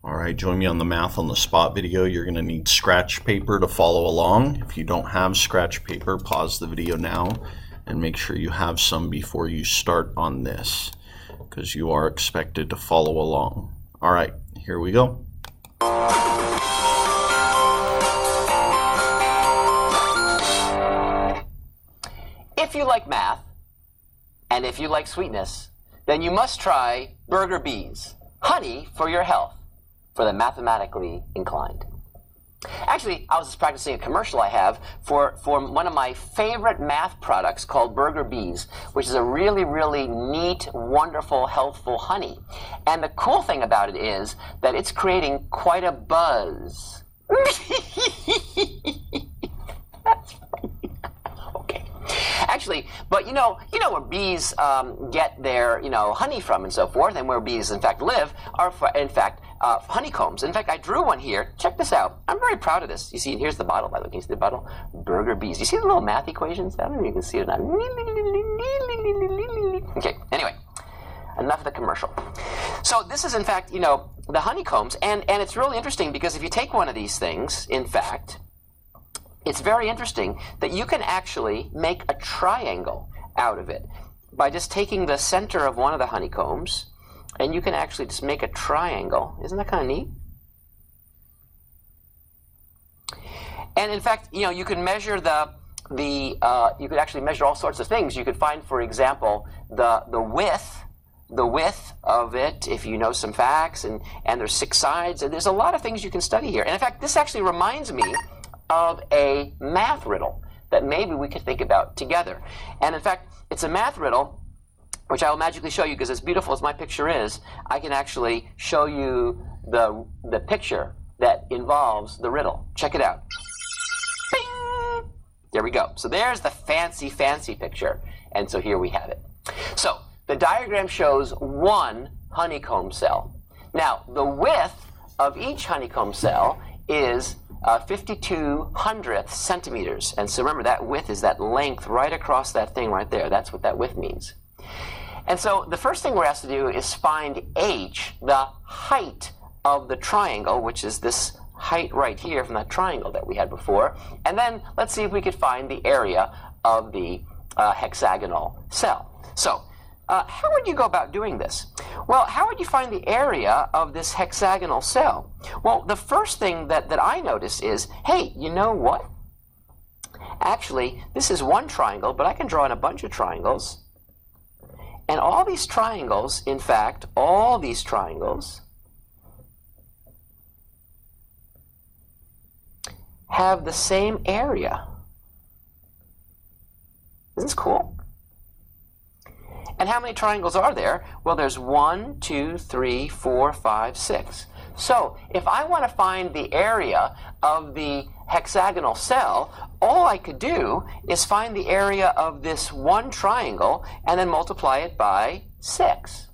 All right, join me on the Math on the Spot video. You're going to need scratch paper to follow along. If you don't have scratch paper, pause the video now and make sure you have some before you start on this, because you are expected to follow along. All right, here we go. If you like math, and if you like sweetness, then you must try Burger Bees, honey for your health, for the mathematically inclined. Actually, I was just practicing a commercial I have for one of my favorite math products called Burger Bees, which is a really, really neat, wonderful, healthful honey. And the cool thing about it is that it's creating quite a buzz. That's funny. Okay. Actually, but you know where bees get their honey from and so forth, and where bees in fact live are in fact honeycombs. In fact, I drew one here. Check this out. I'm very proud of this. You see, here's the bottle. By the way, can you see the bottle? Burger Bees. You see the little math equations? I don't know if you can see it or not. Okay. Anyway, enough of the commercial. So this is in fact the honeycombs, and it's really interesting because if you take one of these things, in fact, it's very interesting that you can actually make a triangle out of it by just taking the center of one of the honeycombs, and you can actually just make a triangle. Isn't that kind of neat? And in fact, you can measure you could actually measure all sorts of things. You could find, for example, the width of it, if you know some facts, and there's 6 sides, and there's a lot of things you can study here. And in fact, this actually reminds me of a math riddle that maybe we could think about together. And in fact, it's a math riddle which I will magically show you, because as beautiful as my picture is, I can actually show you the picture that involves the riddle. Check it out. Bing! There we go. So there's the fancy picture. And so here we have it. So the diagram shows one honeycomb cell. Now, the width of each honeycomb cell is 52 hundredths centimeters. And so remember, that width is that length right across that thing right there. That's what that width means. And so the first thing we're asked to do is find h, the height of the triangle, which is this height right here from that triangle that we had before. And then let's see if we could find the area of the hexagonal cell. So how would you go about doing this? Well, how would you find the area of this hexagonal cell? Well, the first thing that I notice is, hey, you know what? Actually, this is one triangle, but I can draw in a bunch of triangles. And all these triangles, in fact, all these triangles have the same area. Isn't this cool? And how many triangles are there? Well, there's 1, 2, 3, 4, 5, 6. So if I want to find the area of the hexagonal cell, all I could do is find the area of this one triangle and then multiply it by 6.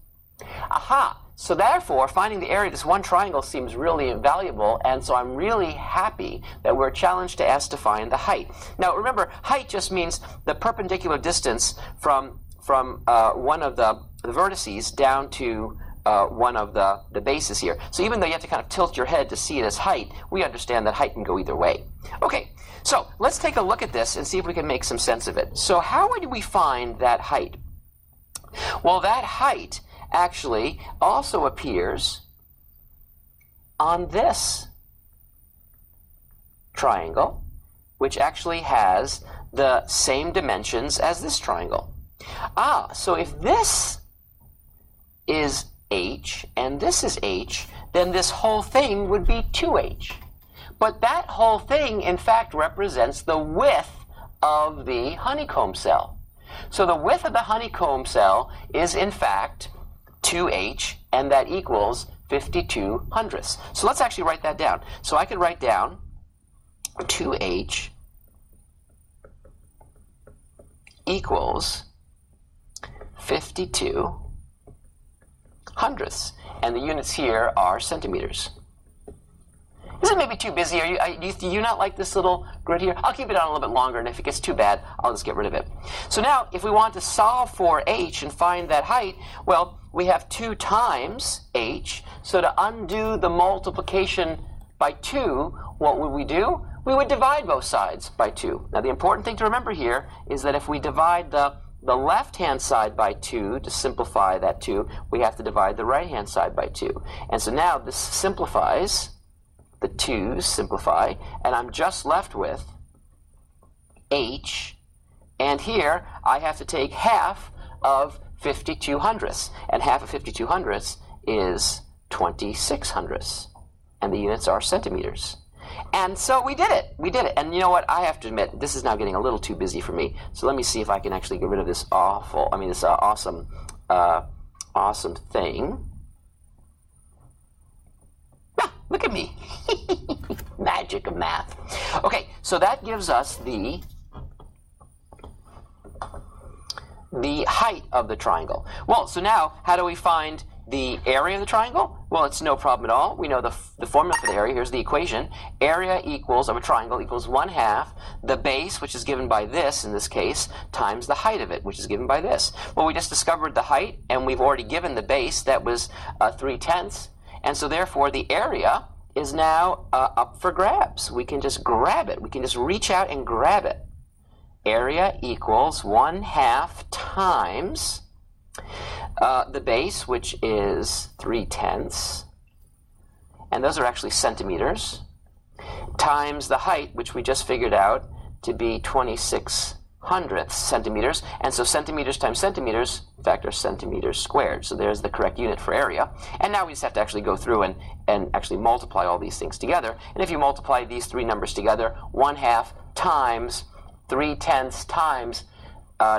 Aha! So therefore, finding the area of this one triangle seems really valuable, and so I'm really happy that we're challenged to ask to find the height. Now remember, height just means the perpendicular distance from one of the vertices down to one of the bases here. So even though you have to kind of tilt your head to see it as height, we understand that height can go either way. Okay, so let's take a look at this and see if we can make some sense of it. So how would we find that height? Well, that height actually also appears on this triangle, which actually has the same dimensions as this triangle. So if this is h and this is h, then this whole thing would be 2h. But that whole thing, in fact, represents the width of the honeycomb cell. So the width of the honeycomb cell is, in fact, 2h, and that equals 52 hundredths. So let's actually write that down. So I could write down 2h equals 52 hundredths. And the units here are centimeters. Is it maybe too busy? Do you not like this little grid here? I'll keep it on a little bit longer, and if it gets too bad, I'll just get rid of it. So now, if we want to solve for h and find that height, well, we have 2 times h. So to undo the multiplication by 2, what would we do? We would divide both sides by 2. Now, the important thing to remember here is that if we divide the left-hand side by 2, to simplify that 2, we have to divide the right-hand side by 2. And so now this simplifies, the 2's simplify, and I'm just left with h, and here I have to take half of 52 hundredths, and half of 52 hundredths is 26 hundredths, and the units are centimeters. And so we did it. We did it. And you know what? I have to admit, this is now getting a little too busy for me. So let me see if I can actually get rid of this awesome thing. Ah, look at me. Magic of math. Okay, so that gives us the height of the triangle. Well, so now, how do we find the area of the triangle? Well, it's no problem at all. We know the formula for the area. Here's the equation. Area of a triangle equals 1/2 the base, which is given by this in this case, times the height of it, which is given by this. Well, we just discovered the height, and we've already given the base. That was 3/10. And so therefore, the area is now up for grabs. We can just grab it. We can just reach out and grab it. Area equals 1/2 times the base, which is 3/10, and those are actually centimeters, times the height, which we just figured out to be 26 hundredths centimeters. And so centimeters times centimeters, in fact, are centimeters squared. So there's the correct unit for area. And now we just have to actually go through and actually multiply all these things together. And if you multiply these 3 numbers together, 1/2 times 3/10 times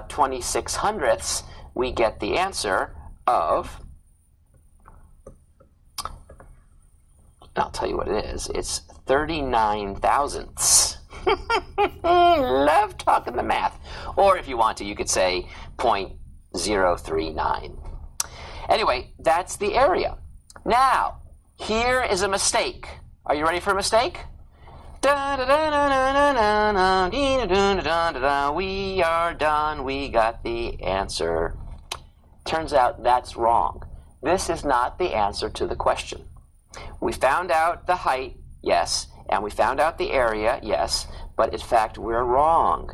26 hundredths, we get the answer of, I'll tell you what it is, it's 39 thousandths. Love talking the math. Or if you want to, you could say 0.039. Anyway, that's the area. Now, here is a mistake. Are you ready for a mistake? We are done. We got the answer. Turns out that's wrong. This is not the answer to the question. We found out the height, yes, and we found out the area, yes, but in fact we're wrong.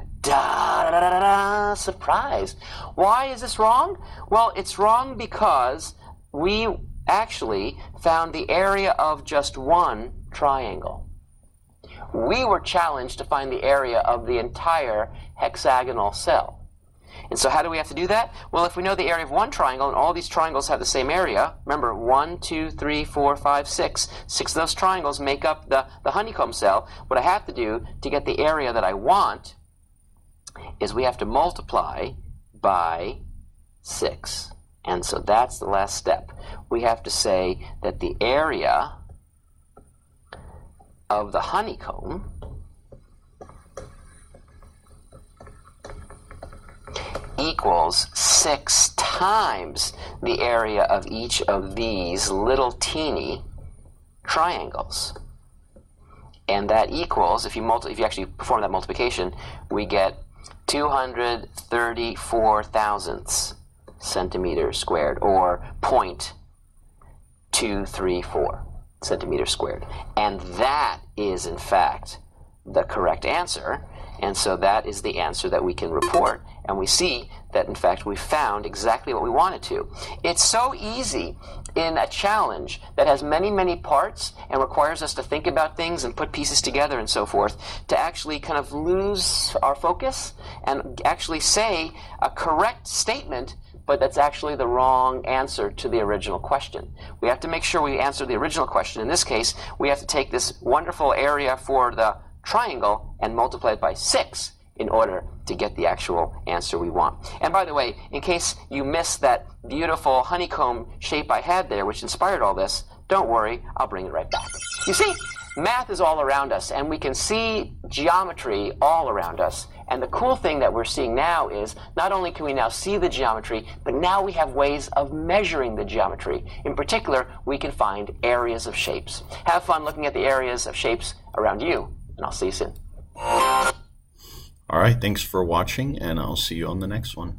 Surprise. Why is this wrong? Well, it's wrong because we actually found the area of just one triangle. We were challenged to find the area of the entire hexagonal cell. And so how do we have to do that? Well, if we know the area of one triangle, and all these triangles have the same area, remember 1, 2, 3, 4, 5, 6. 6 of those triangles make up the honeycomb cell. What I have to do to get the area that I want is we have to multiply by 6. And so that's the last step. We have to say that the area of the honeycomb equals 6 times the area of each of these little teeny triangles. And that equals, if you actually perform that multiplication, we get 234 thousandths centimeters squared, or 0.234 centimeters squared. And that is, in fact, the correct answer. And so that is the answer that we can report. And we see that, in fact, we found exactly what we wanted to. It's so easy in a challenge that has many, many parts and requires us to think about things and put pieces together and so forth, to actually kind of lose our focus and actually say a correct statement, but that's actually the wrong answer to the original question. We have to make sure we answer the original question. In this case, we have to take this wonderful area for the triangle and multiply it by 6 in order to get the actual answer we want. And by the way, in case you missed that beautiful honeycomb shape I had there, which inspired all this, don't worry, I'll bring it right back. You see, math is all around us, and we can see geometry all around us, And the cool thing that we're seeing now is not only can we now see the geometry, but now we have ways of measuring the geometry. In particular, we can find areas of shapes. Have fun looking at the areas of shapes around you, and I'll see you soon. All right, thanks for watching, and I'll see you on the next one.